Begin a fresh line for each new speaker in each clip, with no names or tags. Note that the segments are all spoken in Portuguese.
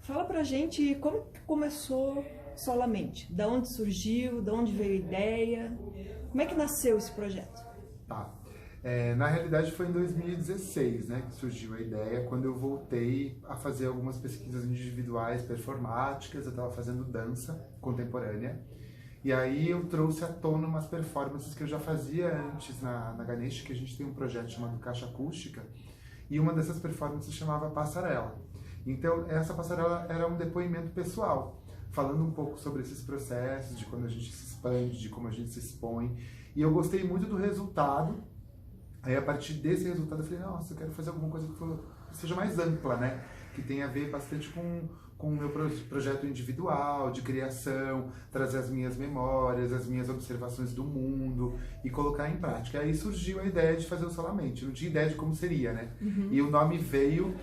Fala pra gente como que começou Solamente, da onde surgiu, da onde veio a ideia, como é que nasceu esse projeto?
Tá. Na realidade foi em 2016, né, que surgiu a ideia, quando eu voltei a fazer algumas pesquisas individuais performáticas, eu estava fazendo dança contemporânea, e aí eu trouxe à tona umas performances que eu já fazia antes na Ganesh, que a gente tem um projeto chamado Caixa Acústica, e uma dessas performances chamava Passarela. Então, essa passarela era um depoimento pessoal, falando um pouco sobre esses processos, de quando a gente se expande, de como a gente se expõe. E eu gostei muito do resultado. Aí, a partir desse resultado, eu falei, nossa, eu quero fazer alguma coisa que seja mais ampla, né? Que tenha a ver bastante com o meu projeto individual, de criação, trazer as minhas memórias, as minhas observações do mundo e colocar em prática. Aí surgiu a ideia de fazer o Solamente. Não tinha ideia de como seria, né? E o nome veio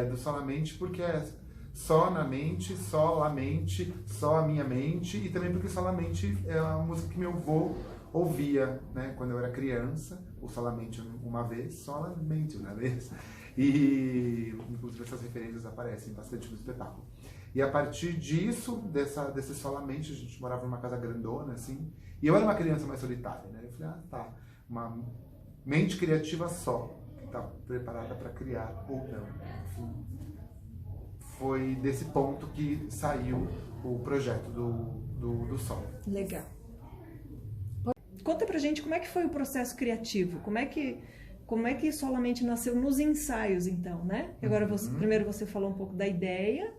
do Solamente porque é só na mente, só a mente, só a minha mente, e também porque Solamente é uma música que meu avô ouvia, né, quando eu era criança, ou Solamente uma vez, Solamente uma vez, e inclusive essas referências aparecem bastante no espetáculo. E a partir disso, desse Solamente, a gente morava numa casa grandona, assim, e eu era uma criança mais solitária, né, eu falei, ah, tá, uma mente criativa só, que tá preparada para criar ou não, enfim. Foi desse ponto que saiu o projeto do Sol.
Legal. Conta pra gente como é que foi o processo criativo, como é que Solamente nasceu nos ensaios, então, né? Agora, primeiro você falou um pouco da ideia,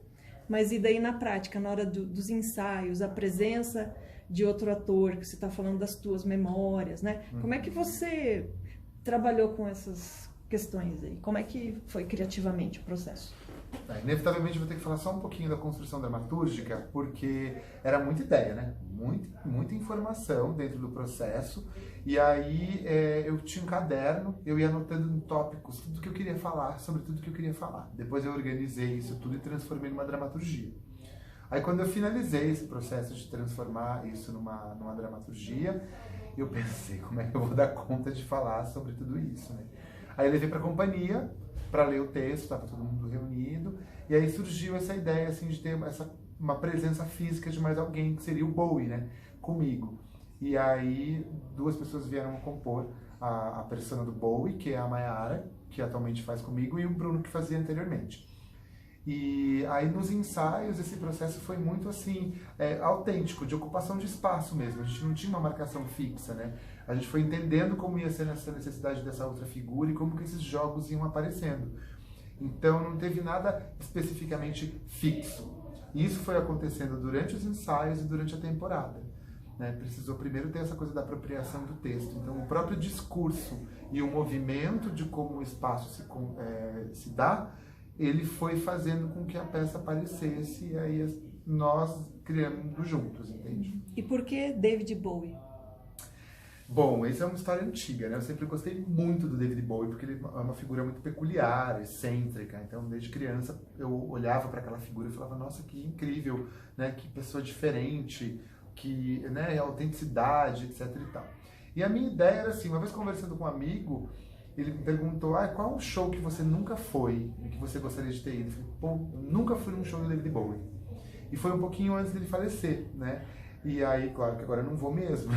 mas e daí na prática, na hora dos ensaios, a presença de outro ator, que você está falando das tuas memórias, né? Como é que você trabalhou com essas questões aí? Como é que foi criativamente o processo?
Inevitavelmente vou ter que falar só um pouquinho da construção dramatúrgica, porque era muita ideia, né? Muita informação dentro do processo. E aí eu tinha um caderno, eu ia anotando em tópicos tudo que eu queria falar, sobre tudo que eu queria falar. Depois eu organizei isso tudo e transformei numa dramaturgia. Aí quando eu finalizei esse processo de transformar isso numa dramaturgia, eu pensei, como é que eu vou dar conta de falar sobre tudo isso, né? Aí eu levei para a companhia para ler o texto, estava todo mundo reunido, e aí surgiu essa ideia assim de ter uma presença física de mais alguém, que seria o Bowie, né, comigo. E aí duas pessoas vieram a compor a persona do Bowie, que é a Mayara, que atualmente faz comigo, e o Bruno, que fazia anteriormente. E aí nos ensaios esse processo foi muito assim, autêntico, de ocupação de espaço mesmo. A gente não tinha uma marcação fixa, né? A gente foi entendendo como ia ser essa necessidade dessa outra figura e como que esses jogos iam aparecendo. Então não teve nada especificamente fixo. E isso foi acontecendo durante os ensaios e durante a temporada, né? Precisou primeiro ter essa coisa da apropriação do texto. Então o próprio discurso e o movimento de como o espaço se dá, ele foi fazendo com que a peça aparecesse e aí nós criamos juntos, entende?
E por que David Bowie?
Bom, essa é uma história antiga, né? Eu sempre gostei muito do David Bowie porque ele é uma figura muito peculiar, excêntrica. Então, desde criança, eu olhava para aquela figura e falava, nossa, que incrível, né? Que pessoa diferente, que, né, autenticidade, etc e tal. E a minha ideia era assim, uma vez conversando com um amigo, ele me perguntou, qual um show que você nunca foi e que você gostaria de ter ido? Eu falei, pô, eu nunca fui num show do David Bowie. E foi um pouquinho antes dele falecer, né? E aí, claro que agora eu não vou mesmo.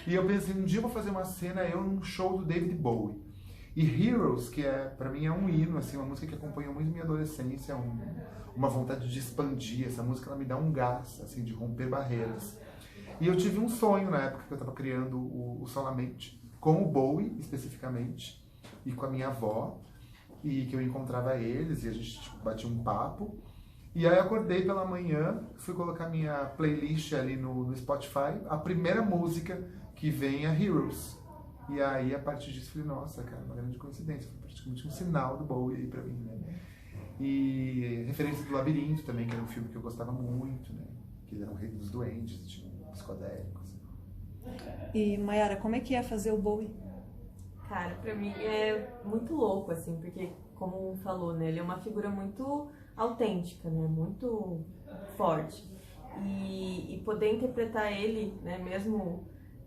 E eu pensei, um dia eu vou fazer uma cena eu num show do David Bowie. E Heroes, que pra mim é um hino, assim, uma música que acompanhou muito minha adolescência, uma vontade de expandir. Essa música ela me dá um gás, assim, de romper barreiras. E eu tive um sonho na época que eu estava criando o Solamente, com o Bowie especificamente, e com a minha avó, e que eu encontrava eles e a gente batia um papo. E aí eu acordei pela manhã, fui colocar minha playlist ali no Spotify, a primeira música que vem é Heroes. E aí a partir disso eu falei, nossa, cara, uma grande coincidência, foi praticamente um sinal do Bowie aí pra mim, né? E referência do Labirinto também, que era um filme que eu gostava muito, né? Que ele era um rei dos duendes, tinha psicodélicos.
E Mayara, como é que é fazer o Bowie?
Cara, pra mim é muito louco, assim, porque, como falou, né, ele é uma figura muito autêntica, né, muito forte. E poder interpretar ele, né, mesmo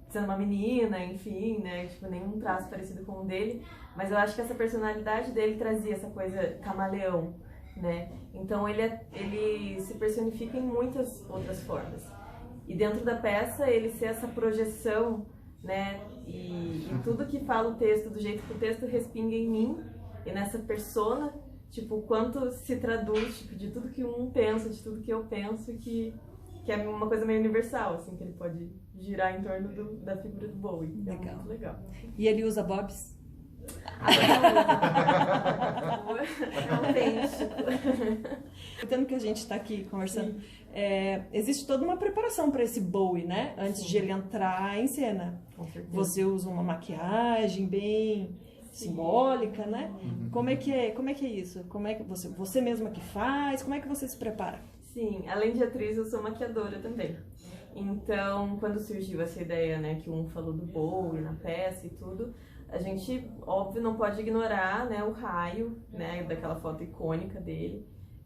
sendo uma menina, enfim, né, tipo, nenhum traço parecido com o dele, mas eu acho que essa personalidade dele trazia essa coisa camaleão, né? Então ele se personifica em muitas outras formas. E dentro da peça ele ser essa projeção, né? E tudo que fala o texto, do jeito que o texto respinga em mim e nessa persona, tipo, quanto se traduz, tipo, de tudo que um pensa, de tudo que eu penso, que é uma coisa meio universal, assim, que ele pode girar em torno da figura do Bowie.
Legal.
É muito legal.
E ele usa bobs?
É autêntico.
Entendo que a gente está aqui conversando. Existe toda uma preparação para esse Bowie, né? Antes de ele entrar em cena.
Com certeza.
Você usa uma maquiagem bem simbólica, né? Como é que é isso? Como é que você mesma que faz? Como é que você se prepara?
Sim, além de atriz, eu sou maquiadora também. Então, quando surgiu essa ideia, né, que um falou do Bowie na peça e tudo, a gente, óbvio, não pode ignorar, né, o raio, né, daquela foto icônica dele.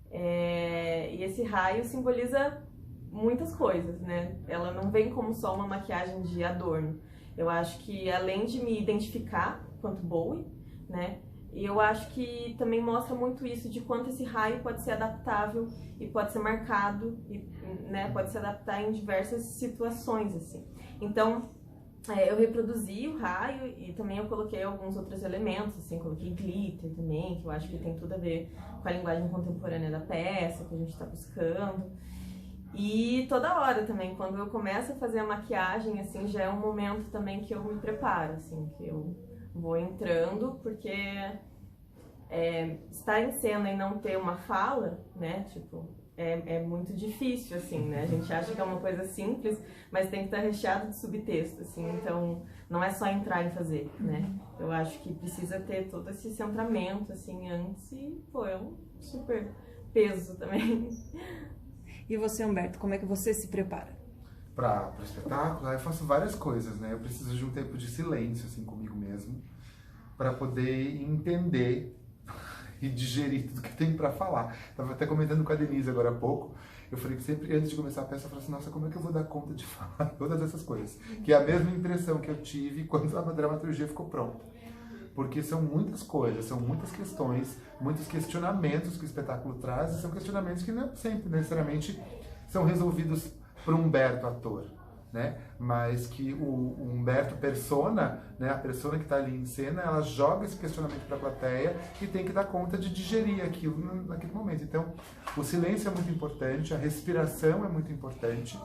E esse raio simboliza muitas coisas, né? Ela não vem como só uma maquiagem de adorno. Eu acho que, além de me identificar quanto Bowie, né, e eu acho que também mostra muito isso de quanto esse raio pode ser adaptável e pode ser marcado, e, né, pode se adaptar em diversas situações, assim. Então, eu reproduzi o raio e também eu coloquei alguns outros elementos, assim, coloquei glitter também, que eu acho que tem tudo a ver com a linguagem contemporânea da peça, que a gente está buscando. E toda hora também, quando eu começo a fazer a maquiagem, assim, já é um momento também que eu me preparo, assim, que eu vou entrando, porque estar em cena e não ter uma fala, né, tipo, é muito difícil, assim, né, a gente acha que é uma coisa simples, mas tem que estar recheado de subtexto, assim, então não é só entrar e fazer, né, eu acho que precisa ter todo esse centramento, assim, antes e, pô, é um super peso também.
E você, Humberto, como é que você se prepara?
Para o espetáculo, eu faço várias coisas, né? Eu preciso de um tempo de silêncio, assim, comigo mesmo, para poder entender e digerir tudo que tem para falar. Estava até comentando com a Denise agora há pouco, eu falei que sempre, antes de começar a peça, eu falei assim, nossa, como é que eu vou dar conta de falar todas essas coisas? Que é a mesma impressão que eu tive quando a dramaturgia ficou pronta. Porque são muitas coisas, são muitas questões, muitos questionamentos que o espetáculo traz, e são questionamentos que não sempre necessariamente são resolvidos por Humberto, ator, né? Mas que o Humberto persona, né? A persona que está ali em cena, ela joga esse questionamento para a plateia e tem que dar conta de digerir aquilo naquele momento. Então, o silêncio é muito importante, a respiração é muito importante,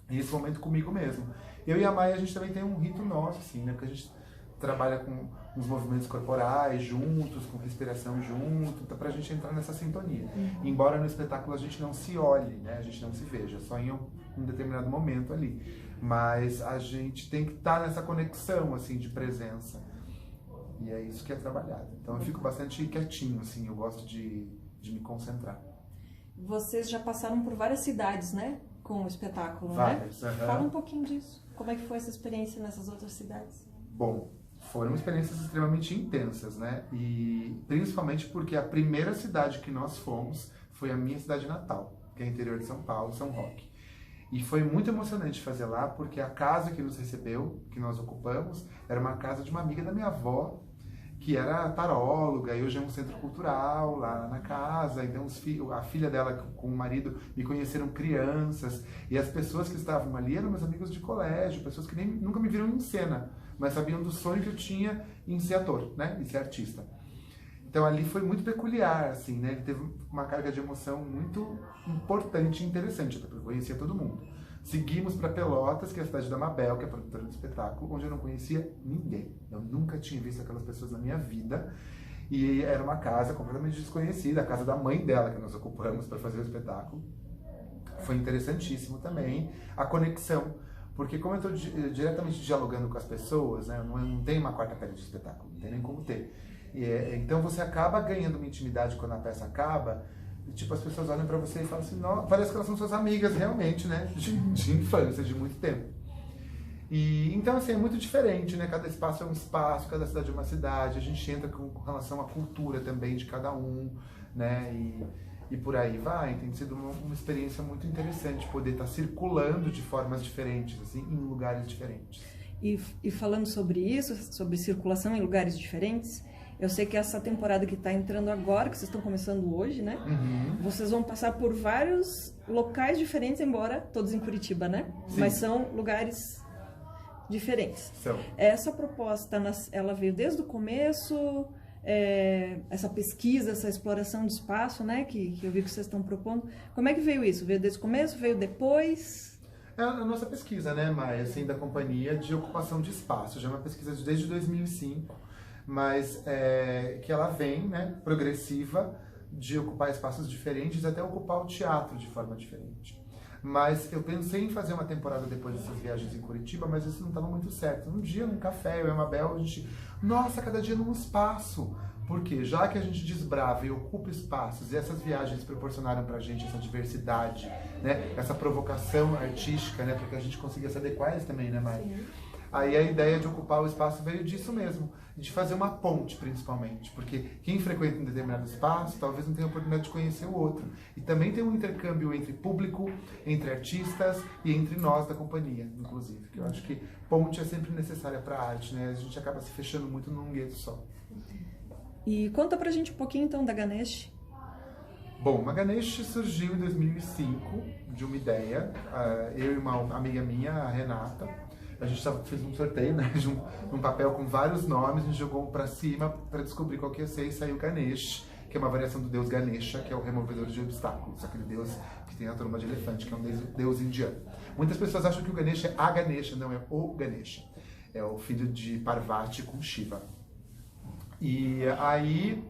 e esse momento comigo mesmo. Eu e a Maia, a gente também tem um rito nosso, assim, né? Porque a gente trabalha com os movimentos corporais juntos, com respiração junto, então pra gente entrar nessa sintonia. Embora no espetáculo a gente não se olhe, né? A gente não se veja, só em um determinado momento ali. Mas a gente tem que estar nessa conexão, assim, de presença. E é isso que é trabalhado. Então eu fico bastante quietinho, assim, eu gosto de me concentrar.
Vocês já passaram por várias cidades, né? Com o espetáculo,
Várias,
né? Fala um pouquinho disso. Como é que foi essa experiência nessas outras cidades?
Bom, foram experiências extremamente intensas, né? E principalmente porque a primeira cidade que nós fomos foi a minha cidade natal, que é interior de São Paulo, São Roque. E foi muito emocionante fazer lá, porque a casa que nos recebeu, que nós ocupamos, era uma casa de uma amiga da minha avó, que era taróloga, e hoje é um centro cultural lá na casa. Então a filha dela com o marido me conheceram crianças, e as pessoas que estavam ali eram meus amigos de colégio, pessoas que nunca me viram em cena, mas sabiam do sonho que eu tinha em ser ator, né, em ser artista. Então ali foi muito peculiar, assim, né, ele teve uma carga de emoção muito importante e interessante, até porque eu conhecia todo mundo. Seguimos para Pelotas, que é a cidade da Mabel, que é a produtora do espetáculo, onde eu não conhecia ninguém. Eu nunca tinha visto aquelas pessoas na minha vida, e era uma casa completamente desconhecida, a casa da mãe dela que nós ocupamos para fazer o espetáculo. Foi interessantíssimo também a conexão, porque como eu estou diretamente dialogando com as pessoas, né, eu não tenho uma quarta pele de espetáculo, não tem nem como ter. Então você acaba ganhando uma intimidade quando a peça acaba, e, tipo, as pessoas olham pra você e falam assim, não, parece que elas são suas amigas realmente, né, de infância, de muito tempo. E então, assim, é muito diferente, né, cada espaço é um espaço, cada cidade é uma cidade, a gente entra com relação à cultura também de cada um, né, e por aí vai. Tem sido uma experiência muito interessante poder estar circulando de formas diferentes, assim, em lugares diferentes.
E falando sobre isso, sobre circulação em lugares diferentes, Eu sei que essa temporada que está entrando agora, que vocês estão começando hoje, né? Vocês vão passar por vários locais diferentes, embora todos em Curitiba, né?
Sim.
Mas são lugares diferentes.
São.
Essa proposta, ela veio desde o começo, essa pesquisa, essa exploração de espaço, né? Que eu vi que vocês estão propondo. Como é que veio isso? Veio desde o começo? Veio depois?
É a nossa pesquisa, né, Maia, assim, da companhia de ocupação de espaço. Já é uma pesquisa desde 2005, mas que ela vem, né, progressiva, de ocupar espaços diferentes até ocupar o teatro de forma diferente. Mas eu pensei em fazer uma temporada depois dessas viagens em Curitiba, mas isso não estava muito certo. Um dia, num café, eu e a Mabel, a gente... Nossa, cada dia num espaço! Porque já que a gente desbrava e ocupa espaços, e essas viagens proporcionaram pra gente essa diversidade, né? Essa provocação artística, né? Para que a gente consiga se adequar a isso também, né, Mari? Sim. Aí a ideia de ocupar o espaço veio disso mesmo, de fazer uma ponte, principalmente, porque quem frequenta um determinado espaço talvez não tenha a oportunidade de conhecer o outro. E também tem um intercâmbio entre público, entre artistas e entre nós da companhia, inclusive. Que eu acho que ponte é sempre necessária para a arte, né? A gente acaba se fechando muito num gueto só.
E conta pra gente um pouquinho então da Ganesh.
Bom, a Ganesh surgiu em 2005 de uma ideia. Eu e uma amiga minha, a Renata, a gente fez um sorteio, né, de um papel com vários nomes, a gente jogou um pra cima para descobrir qual que ia ser e saiu Ganesh, que é uma variação do deus Ganesha, que é o removedor de obstáculos, aquele deus que tem a tromba de elefante, que é um deus indiano. Muitas pessoas acham que o Ganesha é a Ganesha, não é o Ganesha. É o filho de Parvati com Shiva. E aí,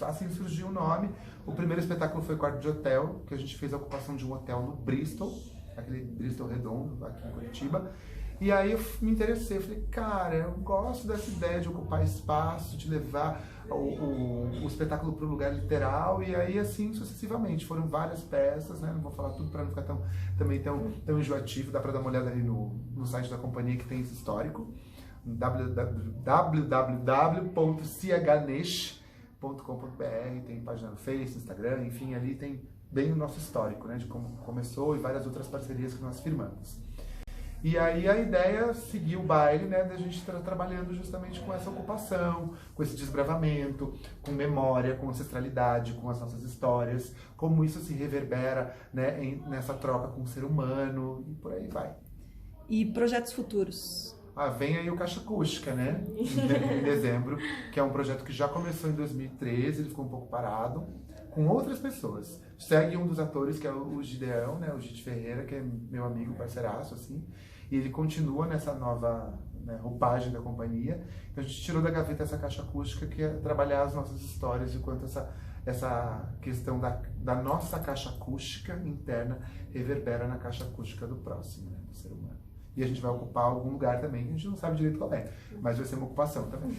assim surgiu o nome. O primeiro espetáculo foi Quarto de Hotel, que a gente fez a ocupação de um hotel no Bristol, aquele Bristol redondo, aqui em Curitiba. E aí eu me interessei, eu falei, cara, eu gosto dessa ideia de ocupar espaço, de levar o espetáculo para o lugar literal, e aí assim sucessivamente. Foram várias peças, né? Não vou falar tudo para não ficar também tão enjoativo, dá para dar uma olhada ali no site da companhia que tem esse histórico. www.ciaganesh.com.br, tem página no Face, Instagram, enfim, ali tem bem o nosso histórico, né, de como começou e várias outras parcerias que nós firmamos. E aí a ideia seguiu o baile, né, da gente estar trabalhando justamente com essa ocupação, com esse desbravamento, com memória, com ancestralidade, com as nossas histórias, como isso se reverbera, né, nessa troca com o ser humano e por aí vai.
E projetos futuros?
Vem aí o Caixa Acústica, né? Em dezembro, que é um projeto que já começou em 2013, ele ficou um pouco parado, com outras pessoas. Segue um dos atores, que é o Gideão, né? O Gide Ferreira, que é meu amigo, parceiraço, assim. E ele continua nessa nova, né, roupagem da companhia. Então a gente tirou da gaveta essa Caixa Acústica, que é trabalhar as nossas histórias e o quanto essa questão da nossa caixa acústica interna reverbera na caixa acústica do próximo, né? Do ser humano. E a gente vai ocupar algum lugar também, que a gente não sabe direito qual é, mas vai ser uma ocupação também.